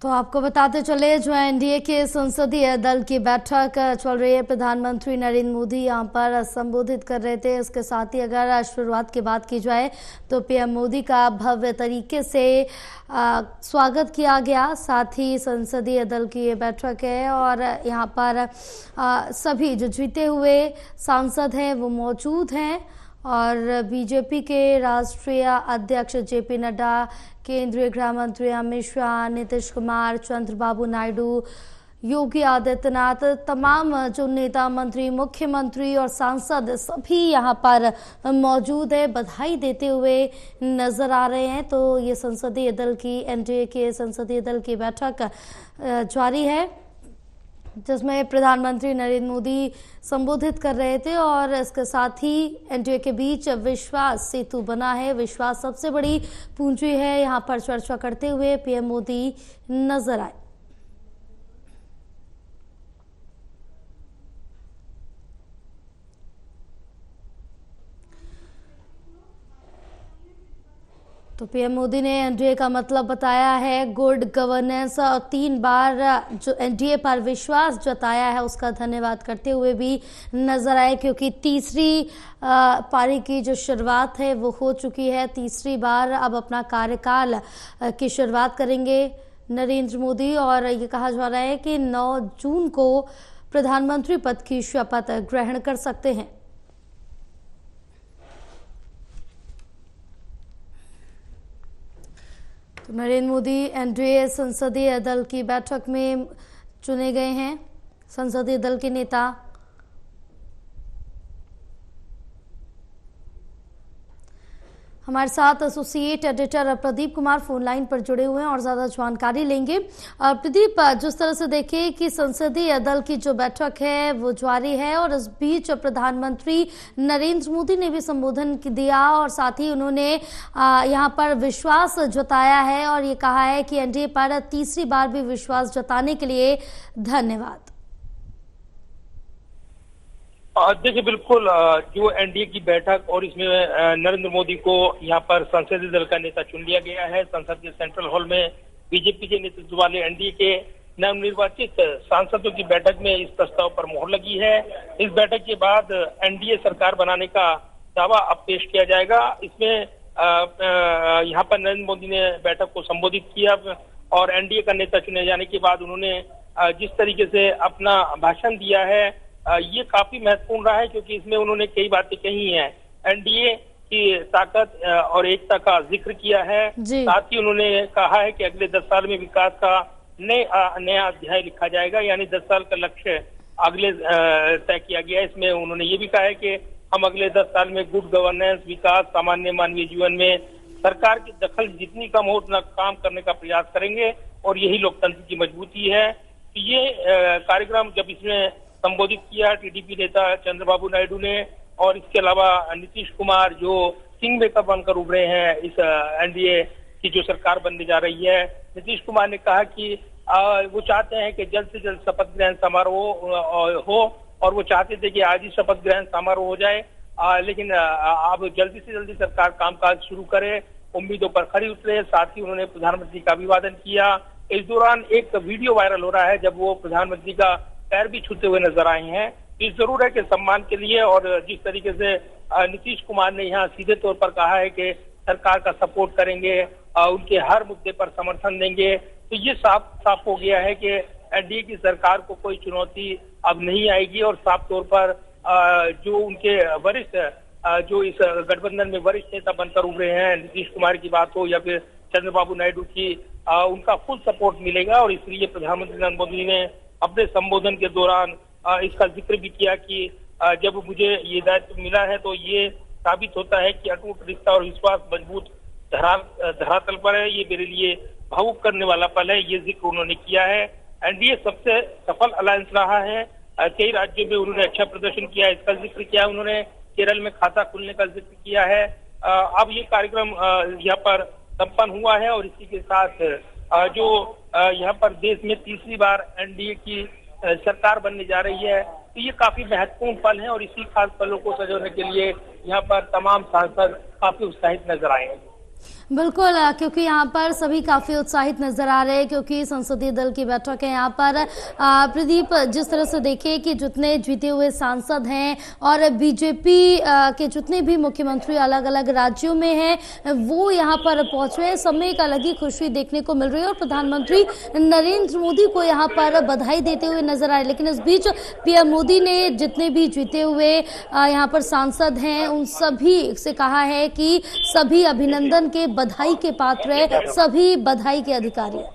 तो आपको बताते चले जो एनडीए के संसदीय दल की बैठक चल रही है। प्रधानमंत्री नरेंद्र मोदी यहां पर संबोधित कर रहे थे। इसके साथ ही अगर शुरुआत की बात की जाए तो पीएम मोदी का भव्य तरीके से स्वागत किया गया। साथ ही संसदीय दल की ये बैठक है और यहां पर सभी जो जीते हुए सांसद हैं वो मौजूद हैं और बीजेपी के राष्ट्रीय अध्यक्ष जेपी नड्डा, केंद्रीय गृह मंत्री अमित शाह, नीतीश कुमार, चंद्रबाबू नायडू, योगी आदित्यनाथ, तमाम जो नेता, मंत्री, मुख्यमंत्री और सांसद सभी यहां पर मौजूद है, बधाई देते हुए नजर आ रहे हैं। तो ये संसदीय दल की एनडीए के संसदीय दल की बैठक जारी है जिसमें प्रधानमंत्री नरेंद्र मोदी संबोधित कर रहे थे और इसके साथ ही एनडीए के बीच विश्वास सेतु बना है। विश्वास सबसे बड़ी पूंजी है। यहां पर चर्चा करते हुए पीएम मोदी नजर आए। तो पीएम मोदी ने एनडीए का मतलब बताया है गुड गवर्नेंस और 3 बार जो एनडीए पर विश्वास जताया है उसका धन्यवाद करते हुए भी नजर आए, क्योंकि तीसरी पारी की जो शुरुआत है वो हो चुकी है। तीसरी बार अब अपना कार्यकाल की शुरुआत करेंगे नरेंद्र मोदी और ये कहा जा रहा है कि 9 जून को प्रधानमंत्री पद की शपथ ग्रहण कर सकते हैं। तो नरेंद्र मोदी एनडीए संसदीय दल की बैठक में चुने गए हैं। संसदीय दल के नेता हमारे साथ associate editor Pradeep Kumar phone line पर जुड़े हुए हैं और ज्यादा जानकारी लेंगे। प्रदीप, जिस तरह से देखें कि संसदीय दल की जो बैठक है वो जारी है और इस बीच प्रधानमंत्री नरेंद्र मोदी ने भी संबोधन दिया और साथ ही उन्होंने यहां पर विश्वास जताया है और ये कहा है कि एनडीए पर तीसरी बार भी विश्वास जताने के लिए धन्यवाद। देखिए, बिल्कुल जो एनडीए की बैठक और इसमें नरेंद्र मोदी को यहाँ पर संसदीय दल का नेता चुन लिया गया है। संसद के सेंट्रल हॉल में बीजेपी के नेतृत्व वाले एनडीए के नवनिर्वाचित सांसदों की बैठक में इस प्रस्ताव पर मोहर लगी है। इस बैठक के बाद एनडीए सरकार बनाने का दावा अब पेश किया जाएगा। इसमें यहाँ पर नरेंद्र मोदी ने बैठक को संबोधित किया और एनडीए का नेता चुने जाने के बाद उन्होंने जिस तरीके से अपना भाषण दिया है ये काफी महत्वपूर्ण रहा है, क्योंकि इसमें उन्होंने कई बातें कही हैं। एनडीए की ताकत और एकता का जिक्र किया है। साथ ही उन्होंने कहा है कि अगले 10 साल में विकास का नया अध्याय लिखा जाएगा, यानी 10 साल का लक्ष्य अगले तय किया गया है। इसमें उन्होंने ये भी कहा है कि हम अगले 10 साल में गुड गवर्नेंस, विकास, सामान्य मानवीय जीवन में सरकार की दखल जितनी कम हो उतना काम करने का प्रयास करेंगे और यही लोकतंत्र की मजबूती है। तो ये कार्यक्रम जब इसमें संबोधित किया टीडीपी नेता चंद्रबाबू नायडू ने और इसके अलावा नीतीश कुमार जो किंग मेकर बनकर उभरे हैं इस एनडीए की जो सरकार बनने जा रही है। नीतीश कुमार ने कहा कि वो चाहते हैं कि जल्द से जल्द शपथ ग्रहण समारोह हो और वो चाहते थे कि आज ही शपथ ग्रहण समारोह हो जाए, लेकिन अब जल्दी से जल्दी सरकार कामकाज शुरू करे, उम्मीदों पर खरी उतरे। साथ ही उन्होंने प्रधानमंत्री का अभिवादन किया। इस दौरान एक वीडियो वायरल हो रहा है जब वो प्रधानमंत्री का पैर भी छूते हुए नजर आए हैं। ये जरूर है कि सम्मान के लिए और जिस तरीके से नीतीश कुमार ने यहाँ सीधे तौर पर कहा है कि सरकार का सपोर्ट करेंगे, उनके हर मुद्दे पर समर्थन देंगे, तो ये साफ हो गया है कि एनडीए की सरकार को कोई चुनौती अब नहीं आएगी और साफ तौर पर जो उनके वरिष्ठ जो इस गठबंधन में वरिष्ठ नेता बनकर उभरे हैं, नीतीश कुमार की बात हो या फिर चंद्रबाबू नायडू की, उनका फुल सपोर्ट मिलेगा। और इसलिए प्रधानमंत्री नरेंद्र मोदी ने अपने संबोधन के दौरान इसका जिक्र भी किया कि जब मुझे ये दायित्व मिला है तो ये साबित होता है कि अटूट रिश्ता और विश्वास मजबूत धरातल पर है। ये मेरे लिए भावुक करने वाला पल है, ये जिक्र उन्होंने किया है। एनडीए सबसे सफल अलायंस रहा है। कई राज्यों में उन्होंने अच्छा प्रदर्शन किया, इसका जिक्र किया उन्होंने। केरल में खाता खुलने का जिक्र किया है। अब ये कार्यक्रम यहाँ पर संपन्न हुआ है और इसी के साथ जो यहाँ पर देश में तीसरी बार एनडीए की सरकार बनने जा रही है, तो ये काफी महत्वपूर्ण पल है और इसी खास पलों को सजोने के लिए यहाँ पर तमाम सांसद काफी उत्साहित नजर आए हैं। बिल्कुल, क्योंकि यहाँ पर सभी काफ़ी उत्साहित नज़र आ रहे हैं, क्योंकि संसदीय दल की बैठक है यहाँ पर। प्रदीप, जिस तरह से देखिए कि जितने जीते हुए सांसद हैं और बीजेपी के जितने भी मुख्यमंत्री अलग अलग राज्यों में हैं, वो यहाँ पर पहुंचे हैं। सब में एक अलग ही खुशी देखने को मिल रही है और प्रधानमंत्री नरेंद्र मोदी को यहाँ पर बधाई देते हुए नजर आ रहे। लेकिन इस बीच पीएम मोदी ने जितने भी जीते हुए यहाँ पर सांसद हैं, उन सभी से कहा है कि सभी अभिनंदन के, बधाई के पात्र है, सभी बधाई के अधिकारी हैं।